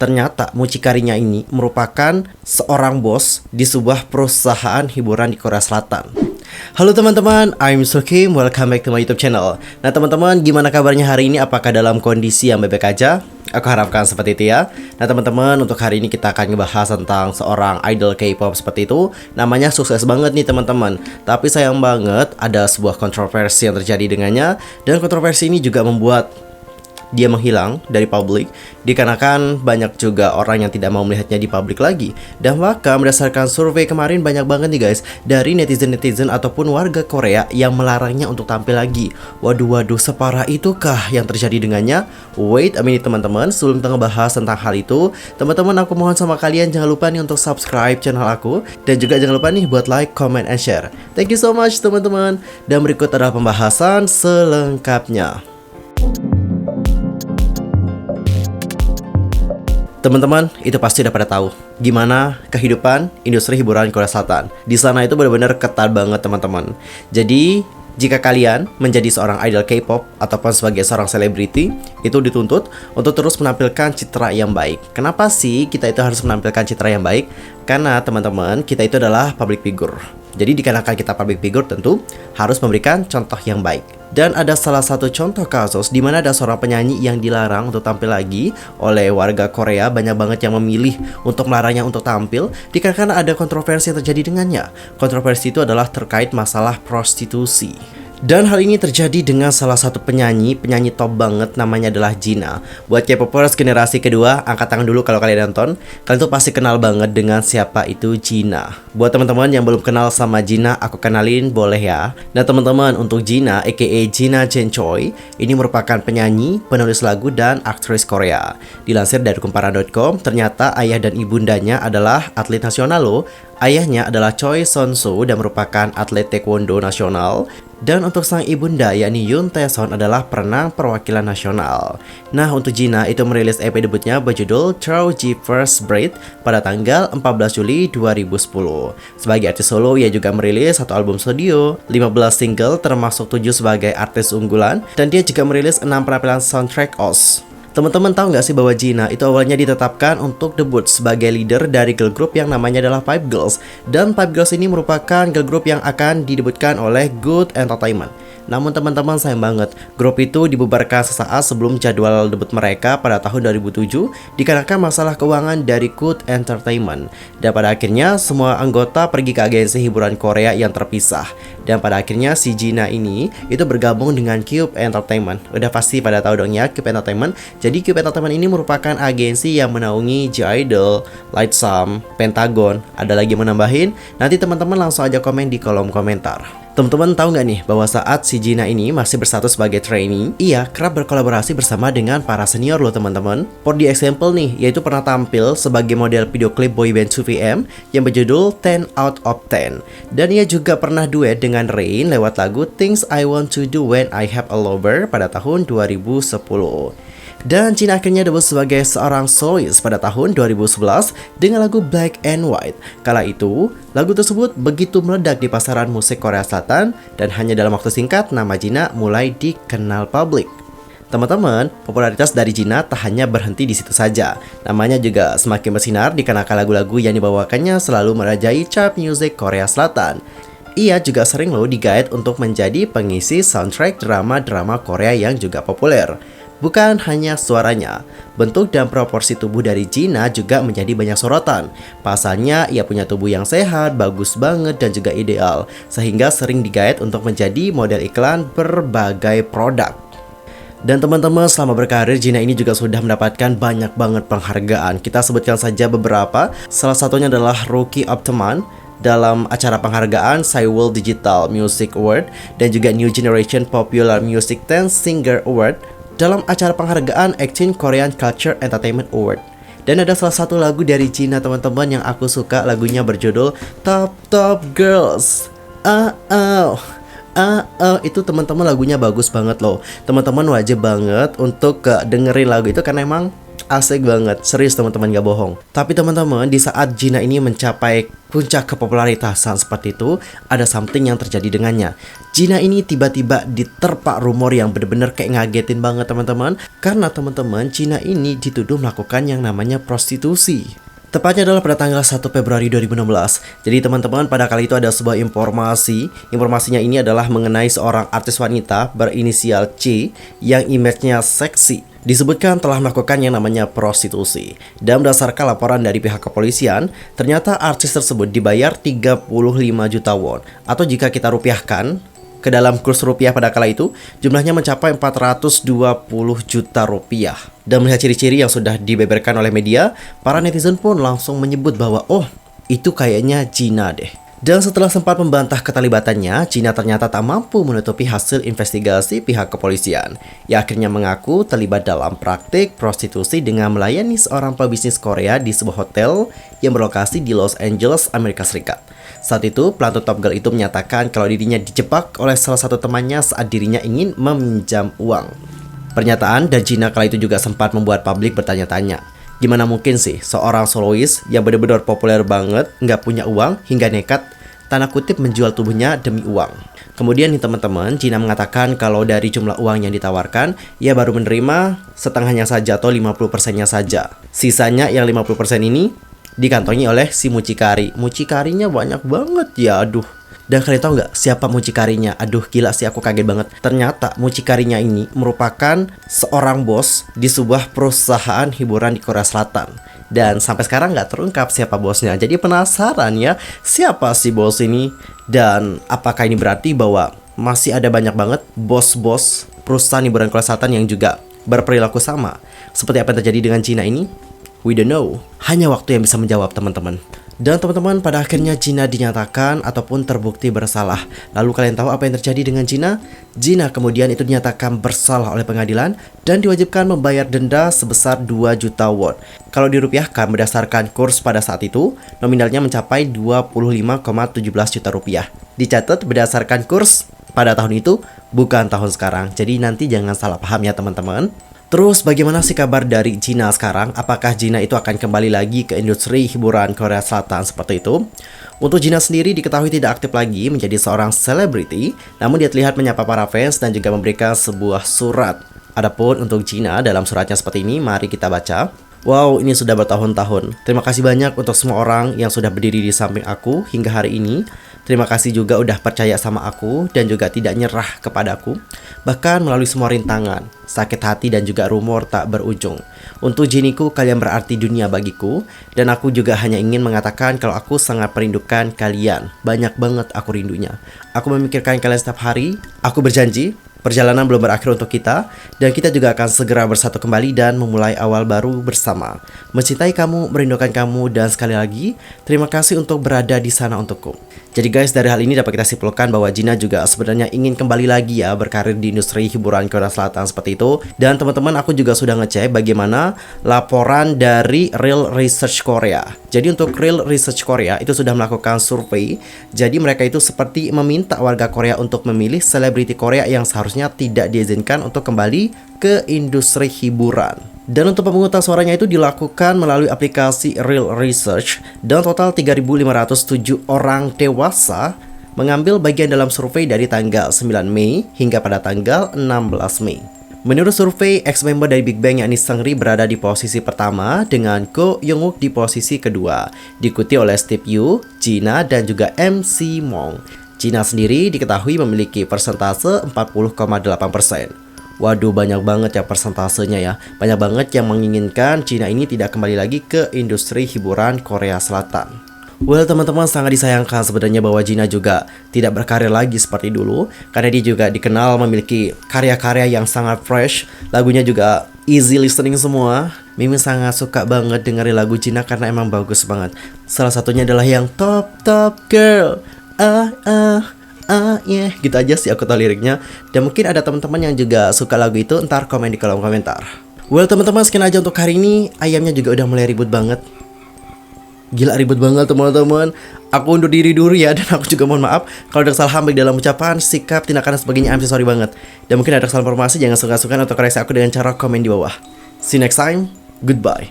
Ternyata mucikarinya ini merupakan seorang bos di sebuah perusahaan hiburan di Korea Selatan. Halo teman-teman, I'm Sukim, welcome back to my YouTube channel. Nah teman-teman, gimana kabarnya hari ini? Apakah dalam kondisi yang baik-baik aja? Aku harapkan seperti itu ya. Nah teman-teman, untuk hari ini kita akan ngebahas tentang seorang idol K-pop seperti itu. Namanya sukses banget nih teman-teman. Tapi sayang banget ada sebuah kontroversi yang terjadi dengannya. Dan kontroversi ini juga membuat dia menghilang dari publik, dikarenakan banyak juga orang yang tidak mau melihatnya di publik lagi. Dan bahkan berdasarkan survei kemarin, banyak banget nih guys dari netizen-netizen ataupun warga Korea yang melarangnya untuk tampil lagi. Waduh, separah itukah yang terjadi dengannya? Wait a minute teman-teman, sebelum kita ngebahas tentang hal itu, teman-teman aku mohon sama kalian jangan lupa nih untuk subscribe channel aku. Dan juga jangan lupa nih buat like, comment, and share. Thank you so much teman-teman. Dan berikut adalah pembahasan selengkapnya. Teman-teman, itu pasti udah pada tahu gimana kehidupan industri hiburan Korea Selatan. Di sana itu benar-benar ketat banget teman-teman. Jadi, jika kalian menjadi seorang idol K-pop ataupun sebagai seorang selebriti, itu dituntut untuk terus menampilkan citra yang baik. Kenapa sih kita itu harus menampilkan citra yang baik? Karena teman-teman, kita itu adalah public figure. Jadi dikarenakan kita public figure tentu harus memberikan contoh yang baik. Dan ada salah satu contoh kasus di mana ada seorang penyanyi yang dilarang untuk tampil lagi oleh warga Korea. Banyak banget yang memilih untuk melarangnya untuk tampil dikarenakan ada kontroversi yang terjadi dengannya. Kontroversi itu adalah terkait masalah prostitusi. Dan hal ini terjadi dengan salah satu penyanyi top banget, namanya adalah Jina. Buat K-popers generasi kedua, angkat tangan dulu kalau kalian nonton. Kalian tuh pasti kenal banget dengan siapa itu Jina. Buat teman-teman yang belum kenal sama Jina, aku kenalin boleh ya. Nah teman-teman, untuk Jina aka Jina Jeon Choi, ini merupakan penyanyi, penulis lagu, dan aktris Korea. Dilansir dari kumparan.com, ternyata ayah dan ibundanya adalah atlet nasional loh. Ayahnya adalah Choi Son-soo dan merupakan atlet taekwondo nasional. Dan untuk sang ibunda yakni Yoon Tae-son adalah perenang perwakilan nasional. Nah untuk Jina itu merilis EP debutnya berjudul Throw G First Breath pada tanggal 14 Juli 2010. Sebagai artis solo, ia juga merilis satu album studio, 15 single termasuk 7 sebagai artis unggulan, dan dia juga merilis 6 penampilan soundtrack OST. Teman-teman tahu nggak sih bahwa Jina itu awalnya ditetapkan untuk debut sebagai leader dari girl group yang namanya adalah Five Girls. Dan Five Girls ini merupakan girl group yang akan didebutkan oleh Good Entertainment. Namun teman-teman sayang banget, grup itu dibubarkan sesaat sebelum jadwal debut mereka pada tahun 2007 dikarenakan masalah keuangan dari Good Entertainment. Dan pada akhirnya semua anggota pergi ke agensi hiburan Korea yang terpisah. Dan pada akhirnya si Jina ini itu bergabung dengan Cube Entertainment. Udah pasti pada tahu dong ya Cube Entertainment. Jadi Cube Entertainment ini merupakan agensi yang menaungi J-Idol, Lightsum, Pentagon. Ada lagi yang menambahin? Nanti teman-teman langsung aja komen di kolom komentar. Teman-teman tahu nggak nih bahwa saat si Jina ini masih berstatus sebagai trainee, ia kerap berkolaborasi bersama dengan para senior loh teman-teman. For the example nih, yaitu pernah tampil sebagai model video klip boyband 2PM yang berjudul 10 out of 10. Dan ia juga pernah duet dengan Rain lewat lagu Things I Want to Do When I Have a Lover pada tahun 2010. Dan Jina akhirnya debut sebagai seorang solois pada tahun 2011 dengan lagu Black and White. Kala itu, lagu tersebut begitu meledak di pasaran musik Korea Selatan dan hanya dalam waktu singkat nama Jina mulai dikenal publik. Teman-teman, popularitas dari Jina tak hanya berhenti di situ saja. Namanya juga semakin bersinar dikarenakan lagu-lagu yang dibawakannya selalu merajai chart music Korea Selatan. Ia juga sering loh digait untuk menjadi pengisi soundtrack drama-drama Korea yang juga populer. Bukan hanya suaranya, bentuk dan proporsi tubuh dari Jina juga menjadi banyak sorotan. Pasalnya, ia punya tubuh yang sehat, bagus banget, dan juga ideal, sehingga sering digait untuk menjadi model iklan berbagai produk. Dan teman-teman, selama berkarir, Jina ini juga sudah mendapatkan banyak banget penghargaan. Kita sebutkan saja beberapa, salah satunya adalah Rookie of the Month dalam acara penghargaan Seoul Digital Music Award, dan juga New Generation Popular Music 10 Singer Award dalam acara penghargaan Acting Korean Culture Entertainment Award. Dan ada salah satu lagu dari Jina teman-teman yang aku suka, lagunya berjudul Top Top Girls. Itu teman-teman lagunya bagus banget loh. Teman-teman wajib banget untuk dengerin lagu itu karena emang Asik banget, serius teman-teman gak bohong. Tapi teman-teman, di saat Gina ini mencapai puncak kepopularitasan seperti itu, ada something yang terjadi dengannya. Gina ini tiba-tiba diterpa rumor yang bener-bener kayak ngagetin banget teman-teman. Karena teman-teman, Gina ini dituduh melakukan yang namanya prostitusi. Tepatnya adalah pada tanggal 1 Februari 2016. Jadi teman-teman, pada kali itu ada sebuah informasi. Informasinya ini adalah mengenai seorang artis wanita berinisial C yang image-nya seksi. Disebutkan telah melakukan yang namanya prostitusi. Dan berdasarkan laporan dari pihak kepolisian, ternyata artis tersebut dibayar 35 juta won. Atau jika kita rupiahkan ke dalam kurs rupiah pada kala itu, jumlahnya mencapai 420 juta rupiah. Dan melihat ciri-ciri yang sudah dibeberkan oleh media, para netizen pun langsung menyebut bahwa oh, itu kayaknya Gina deh. Dan setelah sempat membantah keterlibatannya, Gina ternyata tak mampu menutupi hasil investigasi pihak kepolisian. Ia akhirnya mengaku terlibat dalam praktik prostitusi dengan melayani seorang pebisnis Korea di sebuah hotel yang berlokasi di Los Angeles, Amerika Serikat. Saat itu, pelantun Top Girl itu menyatakan kalau dirinya dijebak oleh salah satu temannya saat dirinya ingin meminjam uang. Pernyataan dan Gina kala itu juga sempat membuat publik bertanya-tanya. Gimana mungkin sih seorang solois yang benar-benar populer banget, nggak punya uang hingga nekat tanda kutip menjual tubuhnya demi uang. Kemudian nih teman-teman, Gina mengatakan kalau dari jumlah uang yang ditawarkan, ia baru menerima setengahnya saja atau 50%-nya saja. Sisanya yang 50% ini dikantongi oleh si mucikari. Mucikarinya banyak banget ya, aduh. Dan kalian tahu nggak siapa mucikarinya? Aduh, gila sih, aku kaget banget. Ternyata mucikarinya ini merupakan seorang bos di sebuah perusahaan hiburan di Korea Selatan. Dan sampai sekarang nggak terungkap siapa bosnya. Jadi penasaran ya, siapa si bos ini? Dan apakah ini berarti bahwa masih ada banyak banget bos-bos perusahaan hiburan Korea Selatan yang juga berperilaku sama? Seperti apa yang terjadi dengan Gina ini? We don't know. Hanya waktu yang bisa menjawab teman-teman. Dan teman-teman, pada akhirnya Gina dinyatakan ataupun terbukti bersalah. Lalu kalian tahu apa yang terjadi dengan Gina? Gina kemudian itu dinyatakan bersalah oleh pengadilan dan diwajibkan membayar denda sebesar 2 juta won. Kalau dirupiahkan berdasarkan kurs pada saat itu, nominalnya mencapai 25,17 juta rupiah. Dicatat berdasarkan kurs pada tahun itu, bukan tahun sekarang. Jadi nanti jangan salah paham ya teman-teman. Terus bagaimana sih kabar dari Gina sekarang? Apakah Gina itu akan kembali lagi ke industri hiburan Korea Selatan seperti itu? Untuk Gina sendiri diketahui tidak aktif lagi menjadi seorang selebriti, namun dia terlihat menyapa para fans dan juga memberikan sebuah surat. Adapun untuk Gina dalam suratnya seperti ini, mari kita baca. Wow, ini sudah bertahun-tahun. Terima kasih banyak untuk semua orang yang sudah berdiri di samping aku hingga hari ini. Terima kasih juga udah percaya sama aku dan juga tidak nyerah kepadaku. Bahkan melalui semua rintangan, sakit hati dan juga rumor tak berujung. Untuk Jiniku, kalian berarti dunia bagiku. Dan aku juga hanya ingin mengatakan kalau aku sangat merindukan kalian. Banyak banget aku rindunya. Aku memikirkan kalian setiap hari. Aku berjanji, perjalanan belum berakhir untuk kita, dan kita juga akan segera bersatu kembali dan memulai awal baru bersama. Mencintai kamu, merindukan kamu, dan sekali lagi, terima kasih untuk berada di sana untukku. Jadi guys, dari hal ini dapat kita simpulkan bahwa Gina juga sebenarnya ingin kembali lagi ya berkarir di industri hiburan Korea Selatan seperti itu. Dan teman-teman, aku juga sudah ngecek bagaimana laporan dari Real Research Korea. Jadi untuk Real Research Korea itu sudah melakukan survei. Jadi mereka itu seperti meminta warga Korea untuk memilih selebriti Korea yang seharusnya tidak diizinkan untuk kembali ke industri hiburan. Dan untuk pemungutan suaranya itu dilakukan melalui aplikasi Real Research. Dan total 3.507 orang dewasa mengambil bagian dalam survei dari tanggal 9 Mei hingga pada tanggal 16 Mei. Menurut survei, ex-member dari Big Bang yakni Seungri berada di posisi pertama dengan Ko Young-wook di posisi kedua, diikuti oleh Steve Yoo, Gina, dan juga MC Mong. Gina sendiri diketahui memiliki persentase 40,8%. Waduh, banyak banget ya persentasenya ya. Banyak banget yang menginginkan Gina ini tidak kembali lagi ke industri hiburan Korea Selatan. Well teman-teman, sangat disayangkan sebenarnya bahwa Gina juga tidak berkarya lagi seperti dulu. Karena dia juga dikenal memiliki karya-karya yang sangat fresh. Lagunya juga easy listening semua. Mimin sangat suka banget dengerin lagu Gina karena emang bagus banget. Salah satunya adalah yang Top Girl. Yeah, gitu aja sih aku tahu liriknya. Dan mungkin ada teman-teman yang juga suka lagu itu, ntar komen di kolom komentar. Well teman-teman, sekian aja untuk hari ini. Ayamnya juga udah mulai ribut banget. Gila ribut banget teman-teman. Aku undur diri dulu ya. Dan aku juga mohon maaf kalau ada kesalahan baik dalam ucapan, sikap, tindakan dan sebagainya. I'm so sorry banget. Dan mungkin ada kesalahan informasi, jangan sungkan-sungkan untuk koreksi aku dengan cara komen di bawah. See you next time. Goodbye.